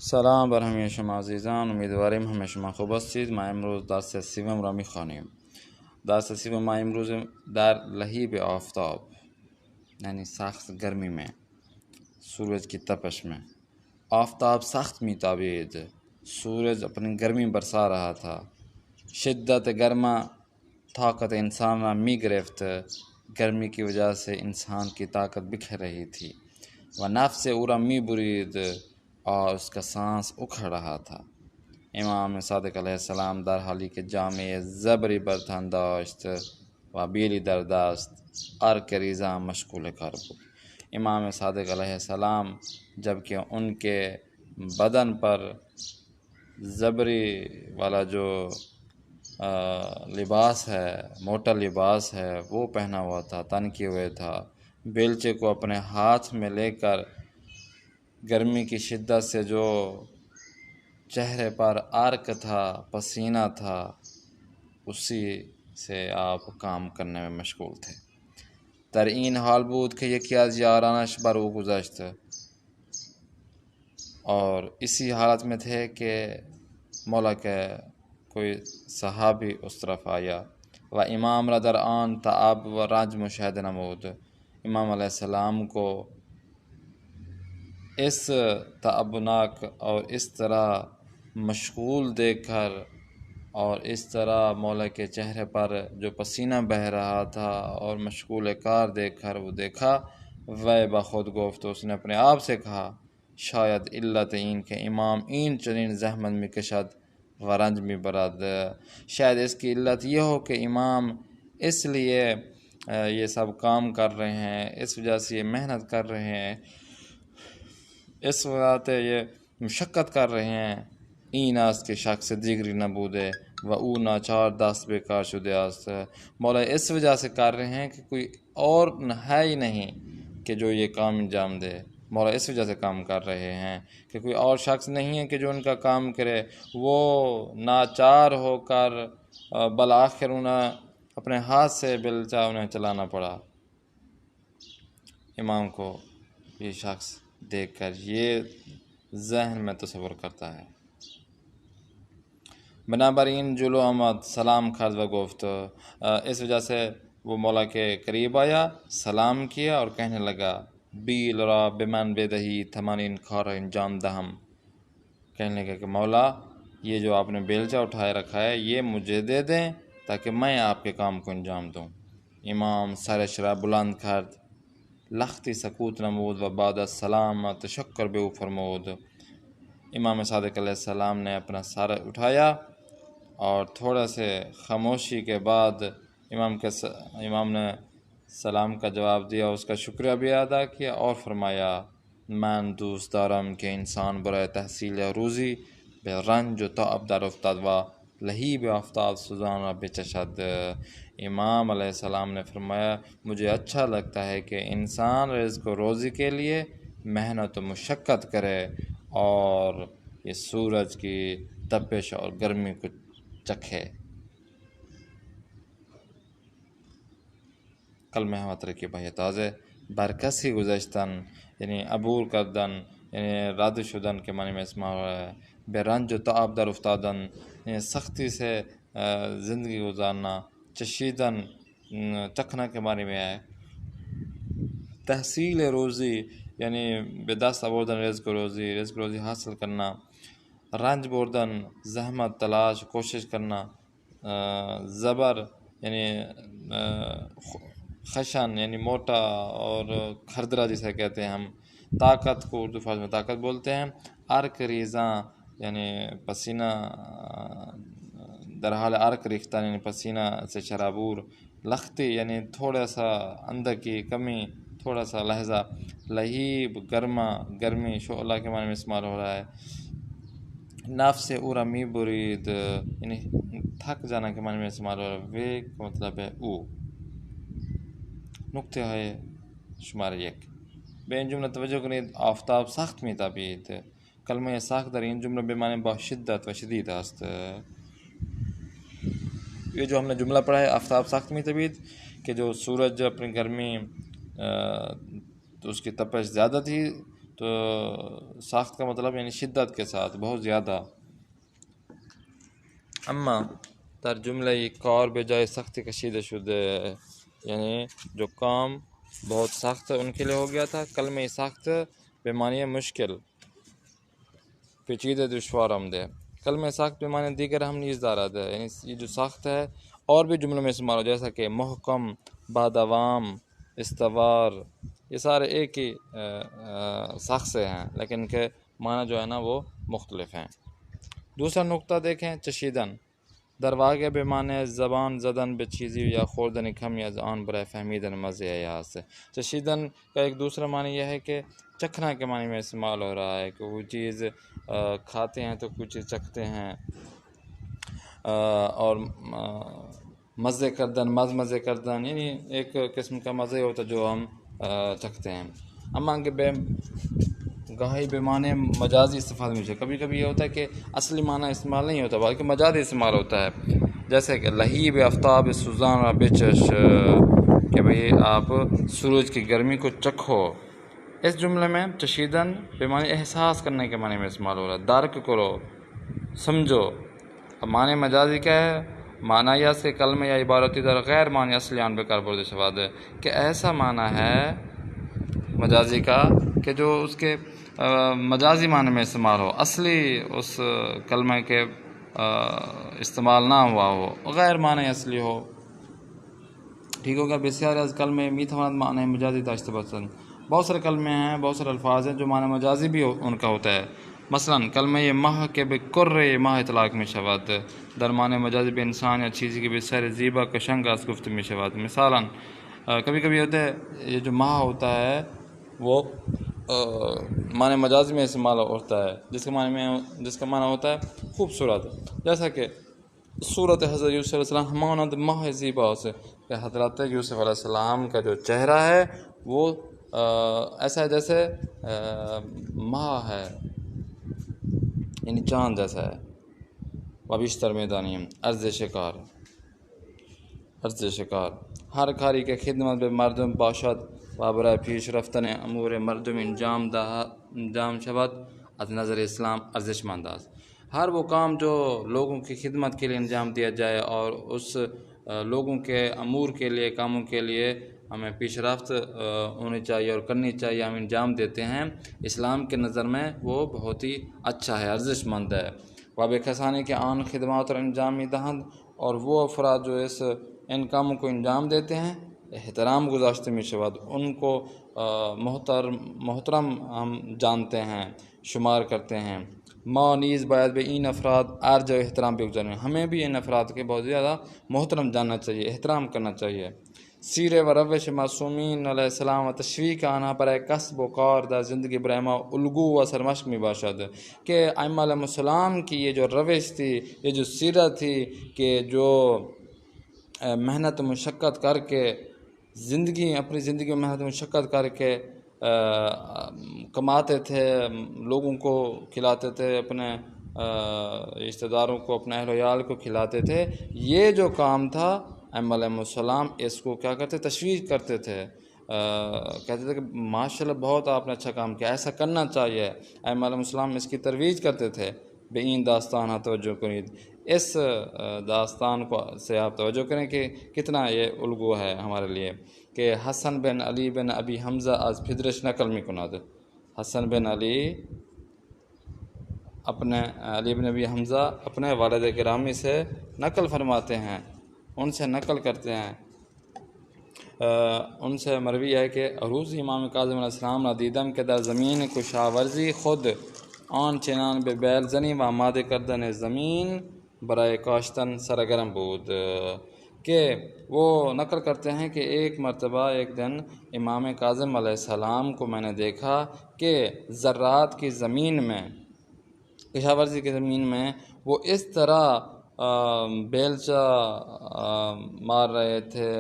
سلام بر همه شما عزیزان، امیدواریم همه شما خوب هستید. ما امروز درس سوم را میخوانیم. درس سوم ما امروز در لهیب آفتاب، یعنی سخت گرمی میں، سورج کی تپش میں آفتاب سخت میتابید، سورج اپنی گرمی برسا رہا تھا. شدت گرما طاقت انسان را می گرفت، گرمی کی وجہ سے انسان کی طاقت بکھر رہی تھی. و نفس او را می برید اور اس کا سانس اکھڑ رہا تھا. امام صادق علیہ السلام در حالی که جامعه زبری بر تن داشت و بیلی در دست ارک ریزا مشغول کار بود. امام صادق علیہ السلام جب کہ ان کے بدن پر زبری والا جو لباس ہے، موٹا لباس ہے، وہ پہنا ہوا تھا، تن کیے ہوئے تھا، بیلچے کو اپنے ہاتھ میں لے کر گرمی کی شدت سے جو چہرے پر عرق تھا، پسینہ تھا، اسی سے آپ کام کرنے میں مشغول تھے. در این حال بود که یکی از یارانش بر او گذشت اور اسی حالت میں تھے کہ مولا کے کوئی صحابی اس طرف آیا و امام را در آن تعب و رنج مشاہدہ نمود. امام علیہ السلام کو اس تعبناک اور اس طرح مشغول دیکھ کر اور اس طرح مولا کے چہرے پر جو پسینہ بہہ رہا تھا اور مشغول کار دیکھ کر وہ دیکھا، وہ بخود گفت، اس نے اپنے آپ سے کہا، شاید علت این کہ امام این چنین زحمت می کشد و رنج می برد، شاید اس کی علت یہ ہو کہ امام اس لیے یہ سب کام کر رہے ہیں، اس وجہ سے یہ محنت کر رہے ہیں، اس وجہ سے یہ مشقت کر رہے ہیں. این است که شخص دیگری نبوده و او ناچار دست به کار شده است. مولا اس وجہ سے کر رہے ہیں کہ کوئی اور ہے ہی نہیں کہ جو یہ کام انجام دے. مولا اس وجہ سے کام کر رہے ہیں کہ کوئی اور شخص نہیں ہے کہ جو ان کا کام کرے. وہ ناچار ہو کر بالآخر انہیں اپنے ہاتھ سے بیلچہ انہیں چلانا پڑا. امام کو یہ شخص دیکھ کر یہ ذہن میں تصور کرتا ہے. بنابراین جلو آمد، سلام کرد و گفت، اس وجہ سے وہ مولا کے قریب آیا، سلام کیا اور کہنے لگا، بیل را بمن بدہی تمانین کار انجام دہم. کہنے لگا کہ مولا، یہ جو آپ نے بیلچہ اٹھائے رکھا ہے یہ مجھے دے دیں تاکہ میں آپ کے کام کو انجام دوں. امام سرش را بلند کرد، لختی سکوت نمود و بعد از سلام تشکر به او فرمود. امام صادق علیہ السلام نے اپنا سر اٹھایا اور تھوڑا سے خاموشی کے بعد امام نے سلام کا جواب دیا، اس کا شکریہ بھی ادا کیا اور فرمایا، من دوست دارم که انسان برای تحصیل روزی به رنج و تعب در افتاد و لهیب آفتاب سوزان را بچشد. امام علیہ السلام نے فرمایا، مجھے اچھا لگتا ہے کہ انسان رزق و روزی کے لیے محنت و مشقت کرے اور یہ سورج کی تپش اور گرمی کو چکھے. کلمه هموطنی که به تازه بر کسی گذشتن، یعنی عبور کردن، یعنی رد شدن کے معنی میں اسمع ہے. بے رنج و تعب در افتادن، یعنی سختی سے زندگی گزارنا. چشیدن چکھنا کے معنی میں ہے. تحصیل روزی یعنی به دست آوردن رزق و روزی حاصل کرنا. رنج بردن، زحمت، تلاش، کوشش کرنا. زبر یعنی خشن یعنی موٹا اور کھردرا جسے کہتے ہیں ہم. طاقت کو اردو فارسی میں طاقت بولتے ہیں. عرق ریزاں یعنی پسینہ در حال عرق ریختن یعنی پسینہ سے شرابور. لختی یعنی تھوڑا سا اندر کی کمی، تھوڑا سا لہجہ. لہیب گرمی شعلہ کے معنی میں استعمال ہو رہا ہے. نفس او را می برید یعنی تھک جانا کے معنی میں استعمال ہو رہا ہے. وے کا مطلب ہے او. نکته های شماره 1. به این جمله توجه کنید، آفتاب سخت میتابید. کلمه سخت در این جمله به معنی با شدت و شدید است. یہ جو ہم نے جملہ پڑھا ہے، آفتاب سخت میتابید، کہ جو سورج اپنی گرمی تو اس کی تپش زیادہ تھی تو سخت کا مطلب یعنی شدت کے ساتھ، بہت زیادہ. اما در جمله کار به جای سختی کشیده شده، یعنی جو کام بہت سخت ان کے لیے ہو گیا تھا. کلمہ سخت به معنی مشکل، پیچیدہ، دشوار آمده. کلمہ سخت به معنی دیگر ہم نیز دارد، یعنی یہ جو سخت ہے اور بھی جملوں میں استعمال ہو، جیسا کہ محکم، بادوام، استوار، یہ سارے ایک ہی سخت سے ہیں، لیکن ان کے معنی جو ہے نا وہ مختلف ہیں. دوسرا نقطہ دیکھیں، چشیدن در واقع به معنی زبان زدن به چیزی یا خوردن کمی از آن برای فهمیدن مزه است. چشیدن کا ایک دوسرا معنی یہ ہے کہ چکھنا کے معنی میں استعمال ہو رہا ہے، کہ وہ چیز کھاتے ہیں تو کچھ چیز چکھتے ہیں، اور مزے کردن، مزے کردن یعنی ایک قسم کا مزے ہوتا جو ہم چکھتے ہیں. اما کہ گاہی بے معنی مجازی استفادہ میں، کبھی کبھی یہ ہوتا ہے کہ اصلی معنی استعمال نہیں ہوتا بلکہ مجازی استعمال ہوتا ہے، جیسے کہ لہیب آفتاب سوزان و بچش، کہ بھئی آپ سورج کی گرمی کو چکھو. اس جملے میں چشیدن بے معنی احساس کرنے کے معنی میں استعمال ہو رہا ہے، درک کرو، سمجھو. اب معنی مجازی کیا ہے؟ معنی یا سے کلمہ یا عبارتی در غیر معنی اصلی آن بکار برده شود، کہ ایسا معنی ہے مجازی کا کہ جو اس کے مجازی معنی میں استعمال ہو، اصلی اس کلمہ کے استعمال نہ ہوا ہو، غیر معنی اصلی ہو. ٹھیک ہوگا. بسیاری از کلمے میتواند معنی مجازی داشته باشند. بہت سارے کلمے ہیں، بہت سارے الفاظ ہیں جو معنی مجازی بھی ان کا ہوتا ہے. مثلا کلمہ ماہ کے به کره ماه اطلاق می شود، در معنی مجازی به انسان یا چیزی که بسیار زیبا قشنگ است گفته می شود. مثلا کبھی کبھی ہوتا ہے یہ جو ماہ ہوتا ہے وہ معنی مجازی میں استعمال ہوتا ہے، جس کا معنی ہوتا ہے خوبصورت، جیسا کہ صورت حضرت یوسف علیہ السلام ہمانند ماہ زیبا سے، کہ حضرت یوسف علیہ السلام کا جو چہرہ ہے وہ ایسا ہے جیسے ماہ ہے، یعنی چاند جیسا ہے. و بیشتر میدانیم عرض شکار ہر کاری کے خدمت به مردم باشد و برای پیش رفتن امور مردم انجام شود از نظر اسلام ارزشمند است. ہر وہ کام جو لوگوں کی خدمت کے لیے انجام دیا جائے اور اس لوگوں کے امور کے لیے، کاموں کے لیے ہمیں پیش رفت ہونی چاہیے اور کرنی چاہیے، ہم انجام دیتے ہیں، اسلام کے نظر میں وہ بہت ہی اچھا ہے، ارزش مند ہے. واب کسانی کے آن خدمات اور انجامی دہند، اور وہ افراد جو ان کاموں کو انجام دیتے ہیں، احترام گذاشتے می شود، ان کو محترم ہم جانتے ہیں، شمار کرتے ہیں. ما نیز باید به این افراد ارج و احترام بگذاریم، ہمیں بھی ان افراد کے بہت زیادہ محترم جاننا چاہیے، احترام کرنا چاہیے. سیرے و روش معصومین علیہ السلام و تشویق آنها برای کسب و کار در زندگی برای ما الگو و سرمشق می باشد، کہ ائمہ علیہ السلام کی یہ جو روش تھی، یہ جو سیرت تھی، کہ جو محنت و مشقت کر کے اپنی زندگی میں محنت و مشقت کر کے کماتے تھے، لوگوں کو کھلاتے تھے، اپنے رشتہ داروں کو، اپنے اہل و عیال کو کھلاتے تھے. یہ جو کام تھا ائمہ علیہ السلام اس کو کیا کرتے، تشویق کرتے تھے، کہتے تھے کہ ماشاءاللہ بہت آپ نے اچھا کام کیا، ایسا کرنا چاہیے. ائمہ علیہ السلام اس کی ترویج کرتے تھے. بے این داستان توجہ کریں، اس داستان کو سے آپ توجہ کریں کہ کتنا یہ الگو ہے ہمارے لیے. کہ حسن بن علی بن ابی حمزہ از پدرش نقل میکند، حسن بن علی بن ابی حمزہ اپنے والد گرامی سے نقل فرماتے ہیں، ان سے نقل کرتے ہیں. ان سے مروی ہے کہ عروض امام کاظم علیہ السلام را دیدم که در زمین کشاورزی خود آن چنان به بیل زنی و آماده کردن زمین برای کاشتن سرگرم بود. کہ وہ نقل کرتے ہیں کہ ایک مرتبہ ایک دن امام کاظم علیہ السلام کو میں نے دیکھا کہ زراعت کی زمین میں، کشاورزی کی زمین میں وہ اس طرح بیلچا مار رہے تھے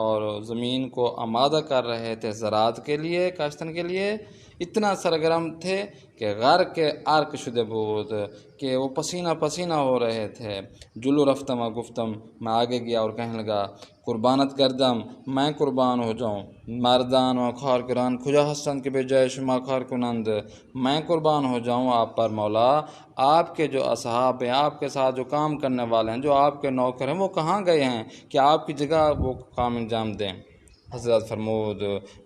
اور زمین کو آمادہ کر رہے تھے زراعت کے لیے، کاشتن کے لیے، اتنا سرگرم تھے کہ غر کے عرق شده بود کہ وہ پسینہ پسینہ ہو رہے تھے. جلو رفتم و گفتم، میں آگے گیا اور کہنے لگا قربانت کردم، میں قربان ہو جاؤں. مردان و کار کران کجا هستند که به جای شما کار کنند، میں قربان ہو جاؤں آپ پر مولا. آپ کے جو اصحاب ہیں، آپ کے ساتھ جو کام کرنے والے ہیں، جو آپ کے نوکر ہیں، وہ کہاں گئے ہیں کہ آپ کی جگہ وہ کام انجام دیں؟ حضرت فرمود،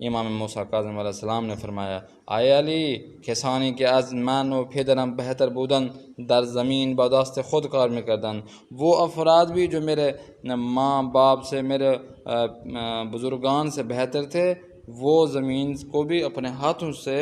امام موسیٰ کاظم علیہ السلام نے فرمایا آی علی، کسانی که از من و پدرم بہتر بودن در زمین با دست خود کار میکردن، وہ افراد بھی جو میرے ماں باپ سے، میرے بزرگان سے بہتر تھے، وہ زمین کو بھی اپنے ہاتھوں سے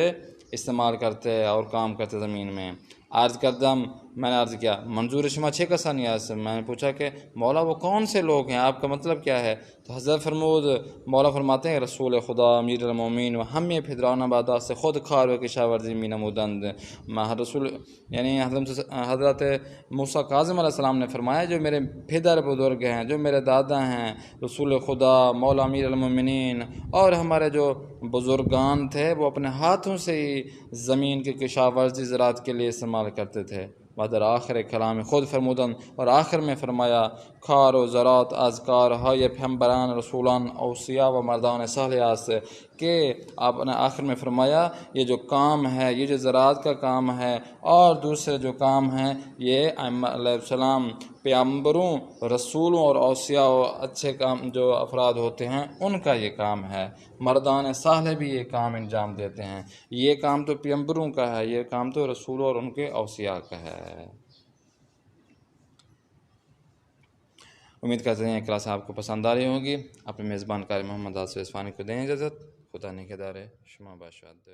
استعمال کرتے اور کام کرتے زمین میں. عرض کردم، میں نے عرض کیا منظور شما چه کسانی است؟ میں نے پوچھا کہ مولا وہ کون سے لوگ ہیں، آپ کا مطلب کیا ہے؟ تو حضرت فرمود، مولا فرماتے ہیں رسول خدا امیر المومنین و همه پدران با دست خود کار و کشاورزی می نمودند. رسول یعنی حضرت موسیٰ کاظم علیہ السلام نے فرمایا جو میرے پدر بزرگ ہیں، جو میرے دادا ہیں، رسول خدا مولا امیر المومنین اور ہمارے جو بزرگان تھے، وہ اپنے ہاتھوں سے ہی زمین کی کشاورزی زراعت کے لیے استعمال کرتے تھے. بعد آخر کلام خود فرمودن، اور آخر میں فرمایا کار و زراعت از کارهای پیامبران، رسولان، اوصیا و مردان صالح است، کہ آپ نے آخر میں فرمایا یہ جو کام ہے، یہ جو زراعت کا کام ہے اور دوسرے جو کام ہیں، یہ ائمہ علیہ السلام، پیامبروں، رسولوں اور اوصیاء و اچھے کام جو افراد ہوتے ہیں ان کا یہ کام ہے. مردان صالح بھی یہ کام انجام دیتے ہیں. یہ کام تو پیامبروں کا ہے، یہ کام تو رسولوں اور ان کے اوصیاء کا ہے. امید کرتے ہیں کلاس آپ کو پسند آ رہی ہوگی. اپنے میزبان قاری محمد آصف اصفہانی کو دیں اجازت. خدا نگہدار شما باشد.